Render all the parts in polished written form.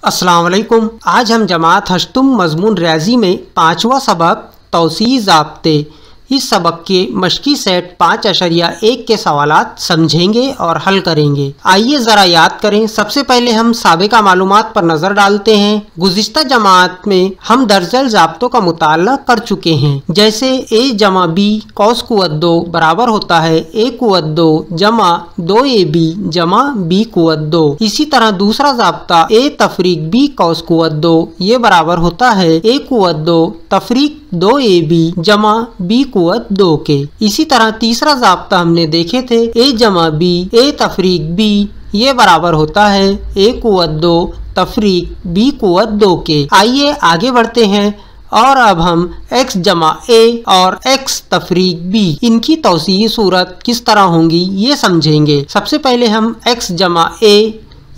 अस्सलाम वालेकुम। आज हम जमात हश्तुम मज़मून रियाजी में 5वां सबक तौसीई ज़ाब्ते इस सबक के मश्की सेट 5.1 के सवालात समझेंगे और हल करेंगे। आइए ज़रा याद करें। सबसे पहले हम साबिका मालूमात पर नज़र डालते हैं। गुज़िश्ता जमात में हम दर्जल ज़ाब्तों का मुताला कर चुके हैं, जैसे a जमा b कौस कुव्वत 2 बराबर होता है a कुव्वत 2 जमा 2ab जमा b कुव्वत 2। इसी तरह दूसरा ज़ाब्ता a तफरीक b कौस कुव्वत 2 ये बराबर होता है a कुव्वत 2 तफरीक 2ab जमा b कुव्वत 2 के। इसी तरह तीसरा ज़ाब्ता हमने देखे थे a जमा b a तफरीक b ये बराबर होता है a कुव्वत 2 तफरीक b कुव्वत 2 के। आइए आगे बढ़ते हैं और अब हम x जमा a और x तफरीक b इनकी तौसीई सूरत किस तरह होंगी ये समझेंगे। सबसे पहले हम x जमा a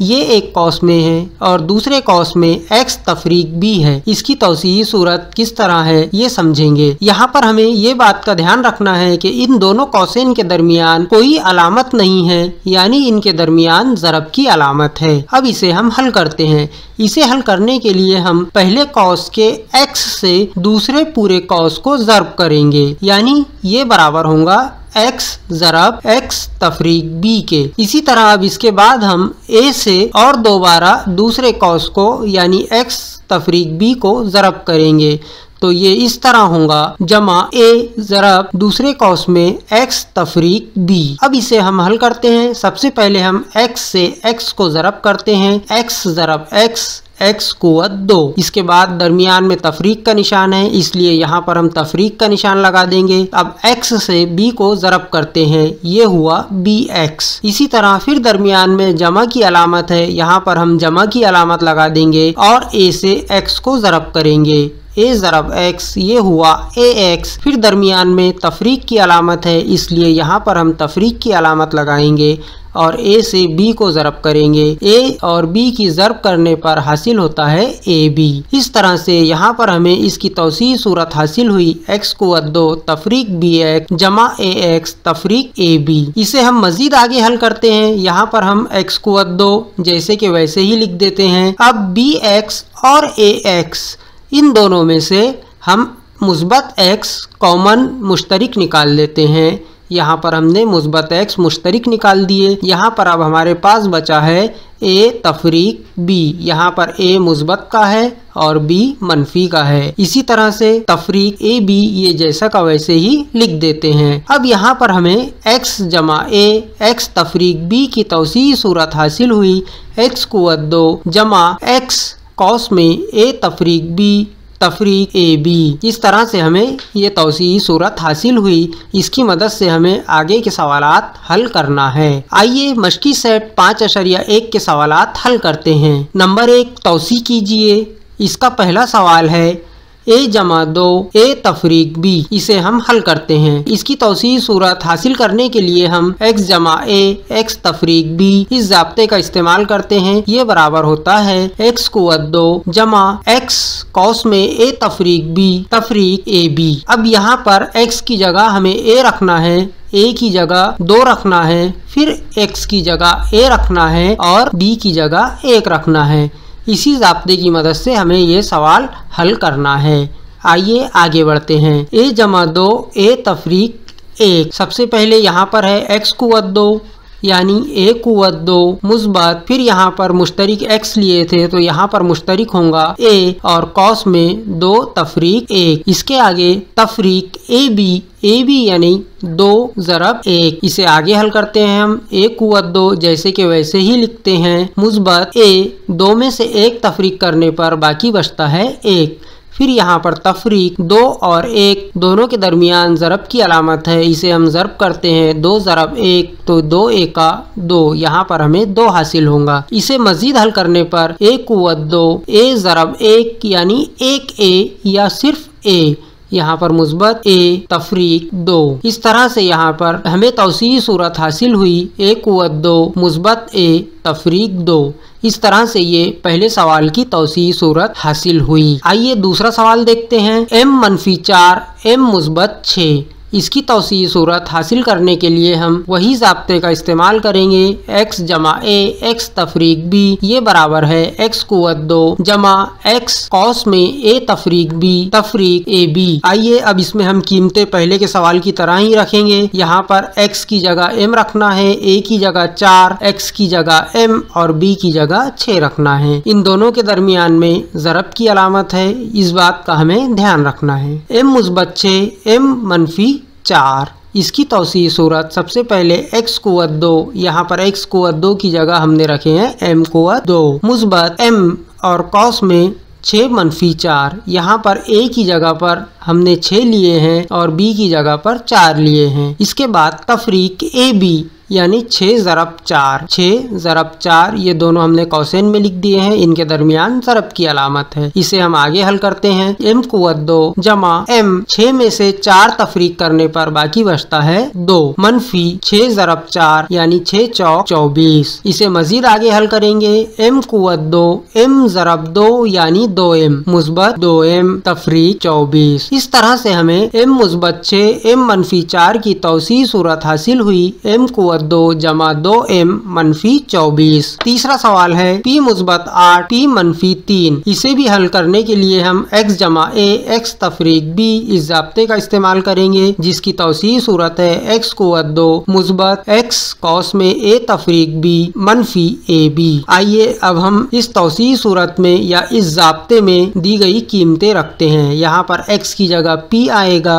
ये एक कौस में है और दूसरे कौस में x तफरीक b है, इसकी तौसीई सूरत किस तरह है ये समझेंगे। यहाँ पर हमें ये बात का ध्यान रखना है कि इन दोनों कौसें के दरमियान कोई अलामत नहीं है, यानी इनके दरमियान ज़रब की अलामत है। अब इसे हम हल करते हैं। इसे हल करने के लिए हम पहले कौस के x से दूसरे पूरे कौस को ज़रब करेंगे, यानी ये बराबर होगा x ज़रब x तफरीक b के। इसी तरह अब इसके बाद हम a से और दोबारा दूसरे कौस को यानी x तफरीक b को ज़रब करेंगे, तो ये इस तरह होगा जमा a ज़रब दूसरे कौस में x तफरीक b। अब इसे हम हल करते हैं। सबसे पहले हम x से x को ज़रब करते हैं, x ज़रब x कुव्वत 2। इसके बाद दरमियान में तफरीक का निशान है, इसलिए यहाँ पर हम तफरीक का निशान लगा देंगे। अब x से b को ज़रब करते हैं, ये हुआ bx। इसी तरह फिर दरमियान में जमा की अलामत है, यहाँ पर हम जमा की अलामत लगा देंगे और a से x को ज़रब करेंगे, a ज़रब x ये हुआ ax। फिर दरमियान में तफरीक की अलामत है, इसलिए यहाँ पर हम तफरीक की अलामत लगाएंगे और a से b को ज़रब करेंगे। a और b की ज़रब करने पर हासिल होता है ab। इस तरह से यहाँ पर हमें इसकी तौसीई सूरत हासिल हुई x कुव्वत 2 तफरीक bx जमा ax तफरीक ab। इसे हम मज़ीद आगे हल करते हैं। यहाँ पर हम x कुव्वत 2 जैसे कि वैसे ही लिख देते हैं। अब bx और ax इन दोनों में से हम मुस्बत x कॉमन मुश्तरिक निकाल लेते हैं। यहाँ पर हमने मुस्बत x मुश्तरिक निकाल दिए। यहाँ पर अब हमारे पास बचा है a तफरीक b। यहाँ पर a मुस्बत का है और b मनफी का है। इसी तरह से तफरीक a b ये जैसा का वैसे ही लिख देते हैं। अब यहाँ पर हमें x जमा a x तफरीक b की तौसीई सूरत हासिल हुई x कुव्वत 2 जमा x कौस में a तफरीक b तफरीक ab। इस तरह से हमें ये तौसीई सूरत हासिल हुई। इसकी मदद से हमें आगे के सवालात हल करना है। आइए मश्की सेट 5.1 के सवालात हल करते हैं। नंबर 1 तौसी कीजिए। इसका पहला सवाल है a जमा 2 a तफरीक b। इसे हम हल करते हैं। इसकी तौसीई सूरत हासिल करने के लिए हम x जमा a x तफरीक b इस ज़ाब्ते का इस्तेमाल करते हैं। ये बराबर होता है x कुव्वत 2 जमा x कौस में a तफरीक b तफरीक ab। अब यहाँ पर x की जगह हमें a रखना है, a की जगह 2 रखना है, फिर x की जगह a रखना है और b की जगह 1 रखना है। इसी ज़ाब्ते की मदद से हमें ये सवाल हल करना है। आइए आगे बढ़ते हैं। a जमा 2 a तफरीक 1। सबसे पहले यहाँ पर है x कुव्वत 2 यानी a कुव्वत 2 मुस्बत, फिर यहाँ पर मुश्तरिक x लिए थे तो यहाँ पर मुश्तरिक होगा a और कौस में 2 तफरीक 1। इसके आगे तफरीक ab यानी 2 ज़रब 1। इसे आगे हल करते हैं हम a कुव्वत 2 जैसे कि वैसे ही लिखते हैं। मुस्बत a 2 में से 1 तफरीक करने पर बाकी बचता है 1। फिर यहाँ पर तफरीक 2 और 1 दोनों के दरमियान ज़रब की अलामत है, इसे हम ज़रब करते हैं 2 ज़रब 1 तो 2 एका 2। यहाँ पर हमें 2 हासिल होगा। इसे मज़ीद हल करने पर a कुव्वत 2 a ज़रब 1 यानी 1a या सिर्फ a। यहाँ पर मुस्बत a तफरीक 2। इस तरह से यहाँ पर हमें तौसीई सूरत हासिल हुई a कुव्वत 2 मुस्बत a तफरीक 2। इस तरह से ये पहले सवाल की तौसीई सूरत हासिल हुई। आइए दूसरा सवाल देखते हैं। m-4 m मुस्बत 6 इसकी तौसीई सूरत हासिल करने के लिए हम वही ज़ाब्ते का इस्तेमाल करेंगे। x जमा a x तफरीक b ये बराबर है x कुव्वत 2 जमा x कॉस में a तफरीक b तफरीक ab। आइए अब इसमें हम कीमतें पहले के सवाल की तरह ही रखेंगे। यहाँ पर x की जगह m रखना है, a की जगह 4, x की जगह m और b की जगह 6 रखना है। इन दोनों के दरमियान में ज़रब की अलामत है, इस बात का हमें ध्यान रखना है। m मुस्बत 6 m मनफी 4। इसकी तौसीई सूरत सबसे पहले x कुव्वत 2, यहाँ पर x कुव्वत 2 की जगह हमने रखे हैं m कुव्वत 2 मुस्बत m और कॉस में 6 मनफी 4। यहाँ पर a की जगह पर हमने 6 लिए हैं और b की जगह पर 4 लिए हैं। इसके बाद तफरीक ab यानी 6 ज़रब 4, 6 ज़रब 4 ये दोनों हमने कौसेन में लिख दिए हैं, इनके दरमियान ज़रब की अलामत है। इसे हम आगे हल करते हैं। m कुव्वत 2 जमा m 6 में से 4 तफरीक करने पर बाकी बचता है 2 मनफी 6 ज़रब 4 यानी 6 चौक 24। इसे मजीद आगे हल करेंगे। m कुव्वत 2 m ज़रब 2 यानी 2m मुस्बत 2m तफरीक 24। इस तरह से हमें m मुस्बत 6 m मनफी 4 की तौसीई सूरत हासिल हुई। m कुव्वत 2 जमा 2m मनफी 24। तीसरा सवाल है p मुस्बत 8 p मनफी 3। इसे भी हल करने के लिए हम x जमा a x तफरीक b इस ज़ाब्ते का इस्तेमाल करेंगे, जिसकी तौसीई सूरत है x कुव्वत 2 मुस्बत x कॉस में a तफरीक b मनफी ab। आइए अब हम इस तौसीई सूरत में या इस ज़ाब्ते में दी गई कीमतें रखते हैं। यहाँ पर x की जगह p आएगा,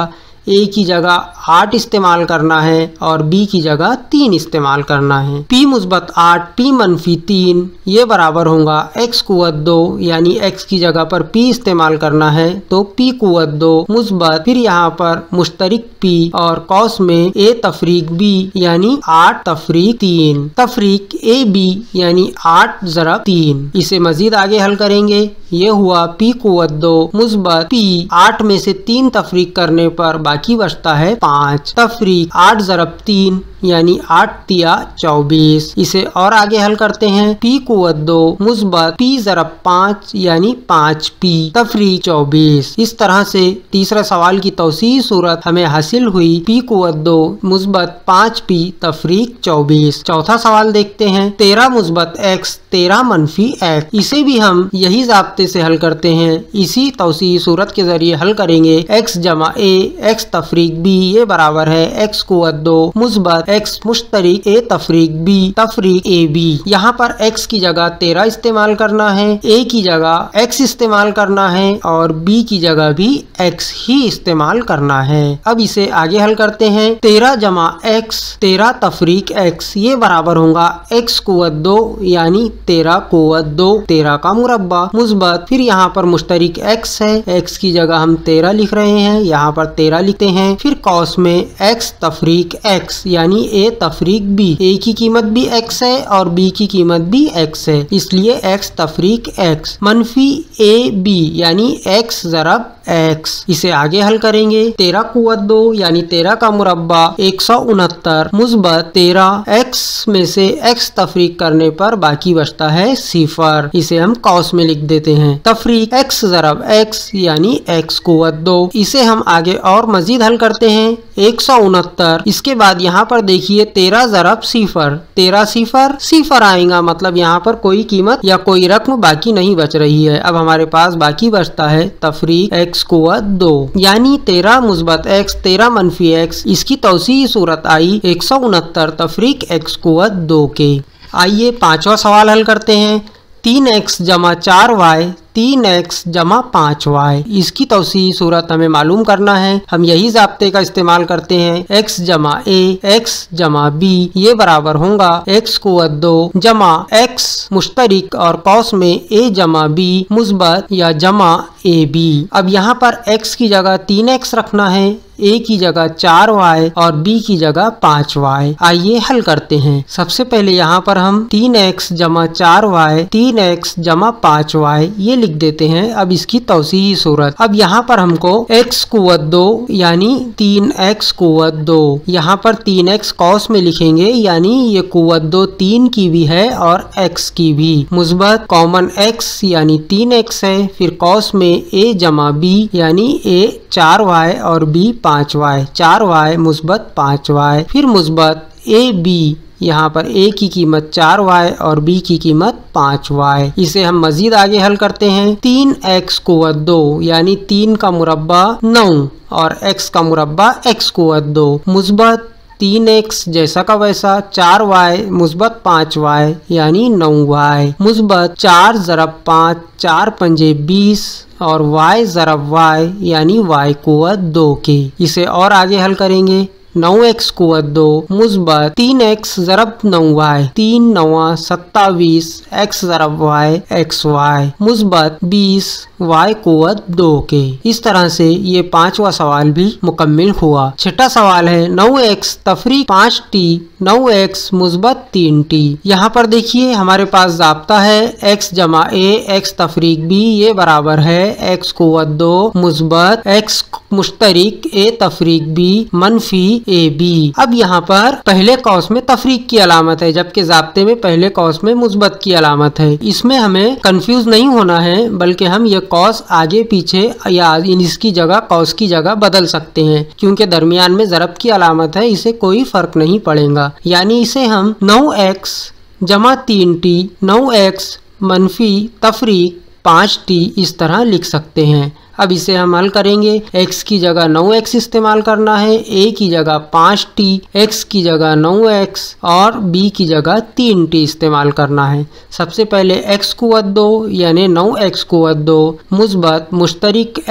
a की जगह 8 इस्तेमाल करना है और b की जगह 3 इस्तेमाल करना है। p मुस्बत 8 p मनफी 3 ये बराबर होगा x कुव्वत 2 यानी x की जगह पर p इस्तेमाल करना है तो p कुव्वत 2 मुस्बत फिर यहाँ पर मुश्तरिक p और कॉस में a तफरीक b यानी 8 तफरीक 3 तफरीक ab यानी 8 ज़रब 3। इसे मजीद आगे हल करेंगे। ये हुआ p कुव्वत 2 मुस्बत p 8 में से 3 तफरीक करने पर बाकी बचता है 5 तफरीक 8 ज़रब 3 यानी 8 तिया 24। इसे और आगे हल करते हैं। p कुव्वत 2 मुस्बत p ज़रब 5 यानी 5p तफरीक 24। इस तरह से तीसरा सवाल की तौसीई सूरत हमें हासिल हुई p कुव्वत 2 मुस्बत 5p तफरीक 24। चौथा सवाल देखते हैं। 13 मुस्बत x 13 मनफी x। इसे भी हम यही ज़ाब्ते से हल करते हैं। इसी तौसीई सूरत के जरिए हल करेंगे। x जमा a x तफरीक b ये बराबर है x कुव्वत 2 मुस्बत x मुश्तरिक a तफरीक b तफरीक ab। यहाँ पर x की जगह 13 इस्तेमाल करना है, a की जगह x इस्तेमाल करना है और b की जगह भी x ही इस्तेमाल करना है। अब इसे आगे हल करते हैं। 13 जमा x 13 तफरीक x ये बराबर होगा x कुव्वत 2 यानी 13 कुव्वत 2 13 का मुरब्बा मुस्बत फिर यहाँ पर मुश्तरिक x है, x की जगह हम 13 लिख रहे हैं, यहाँ पर 13 लिखते हैं। फिर कॉस में x तफरीक x यानी a तफरीक b, a की कीमत भी x है और b की कीमत भी x है, इसलिए x तफरीक x मनफी a b यानी x ज़रब x। इसे आगे हल करेंगे। 13 कुव्वत 2 यानी 13 का मुरब्बा 169 मुस्बत 13 x में से x तफरीक करने पर बाकी बचता है 0। इसे हम कॉस में लिख देते हैं। तफरीक x ज़रब x यानी x कुव्वत 2। इसे हम आगे और मजीद हल करते हैं। 169 इसके बाद यहाँ पर देखिए 13 ज़रब 0 13 0 आएगा, मतलब यहाँ पर कोई कीमत या कोई रकम बाकी नहीं बच रही है। अब हमारे पास बाकी बचता है तफरीक x कुव्वत 2 यानी 13 मुस्बत x 13 मनफी x। इसकी तौसीई सूरत आई 169 तफरीक x कुव्वत 2 के। आइए पांचवा सवाल हल करते हैं। 3x जमा 4y 3x जमा 5y। इसकी तौसीई सूरत हमें मालूम करना है। हम यही ज़ाब्ते का इस्तेमाल करते हैं। x जमा a x जमा b ये बराबर होगा x कुव्वत 2 जमा x मुश्तरिक और कॉस में a जमा b मुस्बत या जमा ab। अब यहाँ पर x की जगह 3x रखना है, a की जगह 4y और b की जगह 5y। आइए हल करते हैं। सबसे पहले यहाँ पर हम 3x जमा 4y 3x जमा 5y ये लिख देते हैं। अब इसकी तौसीही सूरत। अब यहाँ पर हमको x कुव्वत 2 यानी 3x कुव्वत 2, यहाँ पर 3x कॉस में लिखेंगे यानी ये कुव्वत 2 3 की भी है और x की भी मुस्बत कॉमन x यानी 3x है, फिर कॉस में a जमा b यानी a 4y और b 5y, 4y मुस्बत 5y, फिर मुस्बत ए बी, यहाँ पर a की कीमत 4y और b की कीमत 5y। इसे हम मजीद आगे हल करते हैं। 3x कुव्वत 2 यानी 3 का मुरब्बा 9 और x का मुरब्बा x कुव्वत 2, मुस्बत 3x जैसा का वैसा, 4y मुस्बत 5y यानी 9y, मुस्बत 4 ज़रब 5, 4 पंजे 20 और y ज़रब y यानी y कुव्वत 2 के। इसे और आगे हल करेंगे। 9x कुव्वत 2 मुस्बत 3x ज़रब 9y, 3 9 27, x ज़रब y xy, मुस्बत 20 y कुव्वत 2 के। इस तरह से ये पांचवा सवाल भी मुकम्मिल हुआ। छठा सवाल है 9x तफरीक 5t, 9x मुस्बत 3t। यहाँ पर देखिए हमारे पास ज़ाब्ता है x जमा a x तफरीक b ये बराबर है x कुव्वत 2 मुस्बत x मुश्तरिक a तफरीक b मनफी ए बी। अब यहाँ पर पहले कौस में तफरीक की अलामत है जबकि ज़ाब्ते में पहले कौस में मुस्बत की अलामत है। इसमें हमें कंफ्यूज नहीं होना है बल्कि हम ये कौस आगे पीछे या इसकी जगह कौस की जगह बदल सकते हैं क्योंकि दरमियान में ज़रब की अलामत है, इसे कोई फर्क नहीं पड़ेगा। यानी इसे हम 9x जमा 3t 9x मनफी तफरीक 5t इस तरह लिख सकते हैं। अब इसे हम हल करेंगे। x की जगह 9x इस्तेमाल करना है, a की जगह 5t, x की जगह 9x और b की जगह 3t इस्तेमाल करना है। सबसे पहले x कुव्वत 2 यानी 9x कुव्वत 2 मुस्बत मुश्तरिक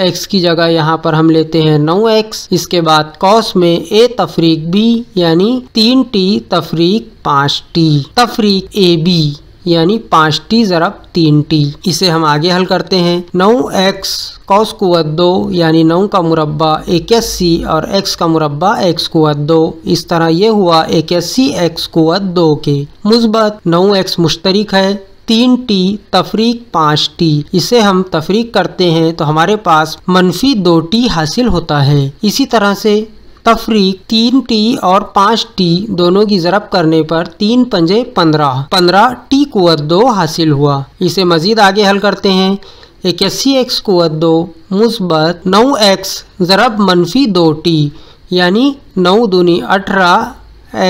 x की जगह यहाँ पर हम लेते हैं 9x। इसके बाद कौस में a तफरीक b यानी 3t तफरीक 5t तफरीक a b यानी 5t ज़रब 3t। इसे हम आगे हल करते हैं। 9x कौस कुव्वत 2 यानी 9 का मुरब्बा 81 और x का मुरब्बा x कुव्वत 2। इस तरह ये हुआ 81 x कुव्वत 2 के। मुस्बत 9x मुश्तरिक है 3t तफरीक 5t। इसे हम तफरीक करते हैं तो हमारे पास मनफी 2t हासिल होता है। इसी तरह से तफरीक 3t और 5t दोनों की ज़रब करने पर 3 पंजे 15 t कुव्वत 2 हासिल हुआ। इसे मज़ीद आगे हल करते हैं। 81x कुव्वत 2 मुस्बत 9x ज़रब मनफी 2t यानी 9 दूनी 18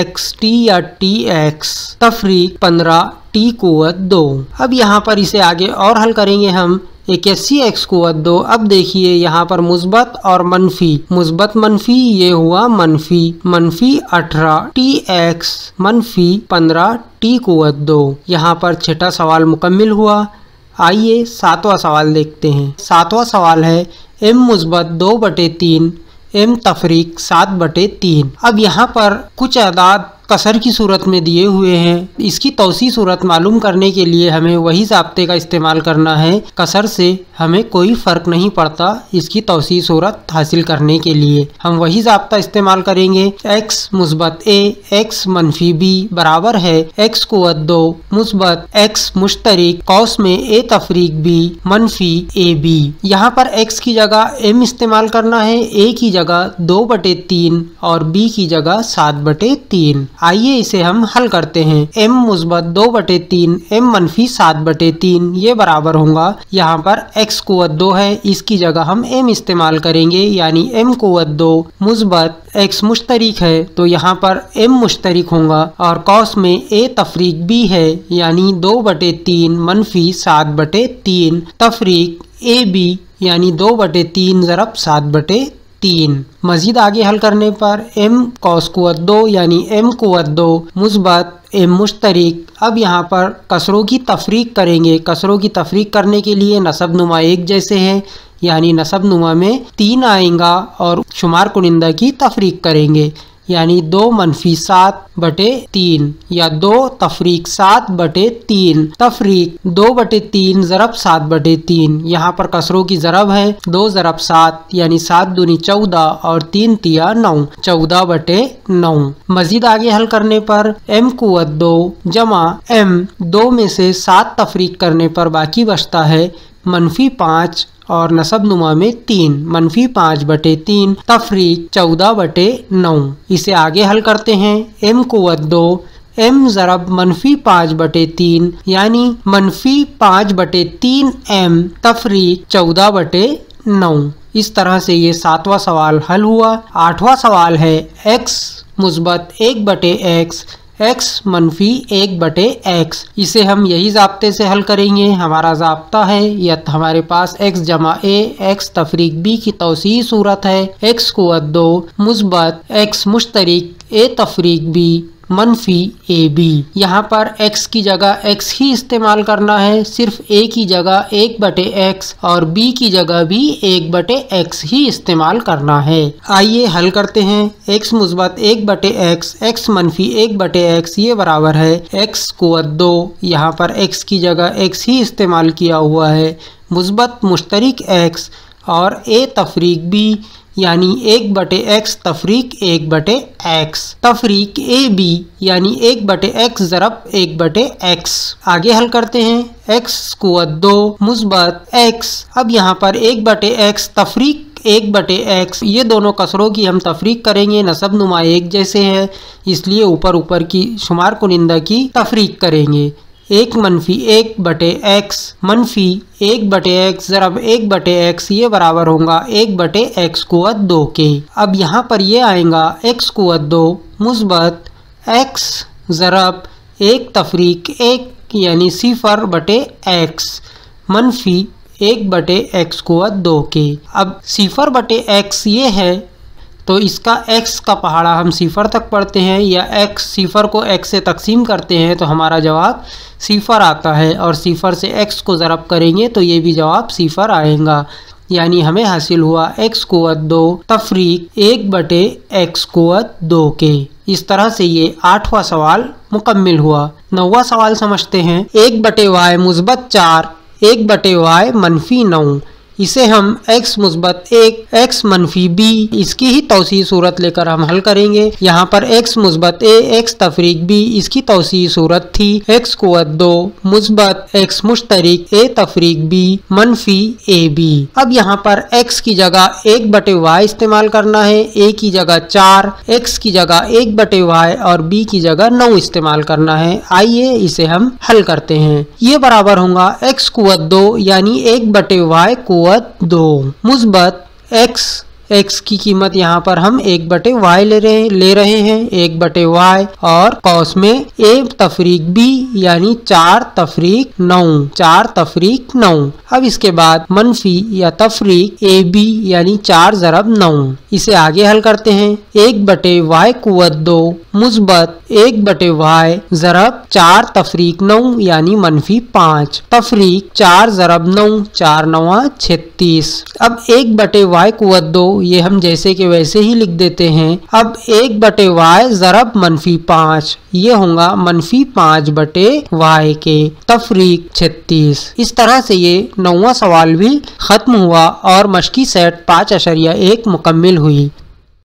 xt या tx तफरीक 15 t कुव्वत 2। अब यहाँ पर इसे आगे और हल करेंगे हम। 81x कुव्वत 2। अब देखिए यहाँ पर मुस्बत और मनफी, मुस्बत मनफी ये हुआ मनफी 18 tx मनफी 15 t कुव्वत 2। यहाँ पर छठा सवाल मुकम्मिल हुआ। आइए सातवां सवाल देखते हैं। सातवां सवाल है m मुस्बत 2/3 m तफरीक 7/3। अब यहाँ पर कुछ अदाद कसर की सूरत में दिए हुए हैं। इसकी तौसी सूरत मालूम करने के लिए हमें वही ज़ाब्ते का इस्तेमाल करना है। कसर से हमें कोई फ़र्क नहीं पड़ता इसकी तौसी सूरत हासिल करने के लिए। हम वही ज़ाब्ता इस्तेमाल करेंगे। x मुस्बत a x मनफी b बराबर है x कुव्वत 2 मुस्बत x मुश्तरिक कौस में a तफरीक b मनफी ए बी। यहाँ पर x की जगह m इस्तेमाल करना है, a की जगह 2/3 और b की जगह 7/3। आइए इसे हम हल करते हैं। m मुस्बत 2/3 m मनफी 7/3 ये बराबर होगा। यहाँ पर x कुव्वत 2 है, इसकी जगह हम m इस्तेमाल करेंगे यानी m कुव्वत 2 मुस्बत x मुश्तरिक है तो यहाँ पर m मुश्तरिक होगा और कौस में a तफरीक b है यानी 2/3 मनफी 7/3 तफरीक a b यानी 2/3 ज़रब 7/3। मजीद आगे हल करने पर m कौस कुव्वत 2 यानी m कुव्वत 2 मुस्बत m मुश्तरिक। अब यहाँ पर कसरों की तफरीक करेंगे। कसरों की तफरीक करने के लिए नसब नुमा एक जैसे हैं यानी नसब नुमा में 3 आएगा और शुमार कुनिंदा की तफरीक करेंगे यानी 2 मनफी 7/3 या 2 तफरीक 7/3 तफरीक 2/3 ज़रब 7/3। यहाँ पर कसरों की ज़रब है 2 ज़रब 7 यानी 7 दूनी 14 और 3 तिया 9 14/9। मजीद आगे हल करने पर m कुव्वत 2 जमा m 2 में से 7 तफरीक करने पर बाकी बचता है मनफी 5 और नसब नुमा में 3 मनफी 5/3 तफरीक 14/9। इसे आगे हल करते हैं। m कुव्वत 2 m ज़रब मनफी 5/3 यानी मनफी 5/3 m तफरीक 14/9। 9। इस तरह से ये 7वां सवाल हल हुआ। 8वां सवाल है x मुस्बत 1/x x मनफी 1/x। इसे हम यही ज़ाब्ते से हल करेंगे। हमारा ज़ाब्ता है या हमारे पास x जमा a x तफरीक b की तौसीई सूरत है। x कुव्वत 2 मुस्बत x मुश्तरिक a तफरीक b मनफी AB। यहाँ पर x की जगह x ही इस्तेमाल करना है, सिर्फ a की जगह 1/x और b की जगह भी 1/x ही इस्तेमाल करना है। आइए हल करते हैं। x मुस्बत 1/x x मनफी 1/x ये बराबर है x कुव्वत 2, यहाँ पर x की जगह x ही इस्तेमाल किया हुआ है, मुस्बत मुश्तरिक x और a तफरीक b यानी 1/x तफरीक 1/x तफरीक AB यानी 1/x ज़रब 1/x। आगे हल करते हैं। x कुव्वत 2 मुस्बत x, अब यहाँ पर 1/x तफरीक 1/x, ये दोनों कसरों की हम तफरीक करेंगे, नसब नुमा एक जैसे हैं इसलिए ऊपर ऊपर की शुमार कुनिंदा की तफरीक करेंगे। 1 मनफी 1/x मनफी 1/x ज़रब 1/x ये बराबर होगा 1/x कुव्वत 2 के। अब यहाँ पर ये आएगा x कुव्वत 2 मुस्बत x ज़रब 1 तफरीक 1 यानी 0/x मनफी 1/x कुव्वत 2 के। अब 0/x ये है तो इसका x का पहाड़ा हम 0 तक पढ़ते हैं या x 0 को x से तकसीम करते हैं तो हमारा जवाब 0 आता है और 0 से x को ज़रब करेंगे तो ये भी जवाब 0 आएगा। यानी हमें हासिल हुआ x कुव्वत 2 तफरीक 1/x कुव्वत 2 के। इस तरह से ये 8वां सवाल मुकम्मिल हुआ। 9वां सवाल समझते हैं। 1/y मुस्बत 4 1/y मनफी 9, इसे हम x मुस्बत 1 x मनफी b इसकी ही तौसीई सूरत लेकर हम हल करेंगे। यहाँ पर x मुस्बत a x तफरीक b इसकी तौसीई सूरत थी x कुव्वत 2 मुस्बत x मुश्तरिक a तफरीक b मनफी AB। अब यहाँ पर x की जगह 1/y इस्तेमाल करना है, a की जगह 4, x की जगह 1/y और b की जगह 9 इस्तेमाल करना है। आइए इसे हम हल करते हैं। ये बराबर होगा x कुव्वत 2 यानी 1/y कुव्वत 2 मुस्बत x की कीमत यहाँ पर हम 1/y ले रहे हैं 1/y और कौस में a तफरीक b यानी 4 तफरीक 9। अब इसके बाद मनफी या तफरीक AB यानी 4 ज़रब 9। इसे आगे हल करते हैं। 1/y कुव्वत 2 मुस्बत 1/y ज़रब 4 तफरीक 9 यानी मनफी 5 तफरीक 4 ज़रब 9 4 9 36। अब 1/y कुव्वत 2 ये हम जैसे के वैसे ही लिख देते हैं। अब 1/y ज़रब मनफी 5 ये होगा मनफी 5/y के तफरीक 36। इस तरह से ये 9वां सवाल भी ख़त्म हुआ और मश्की सेट 5.1 मुकम्मिल हुई।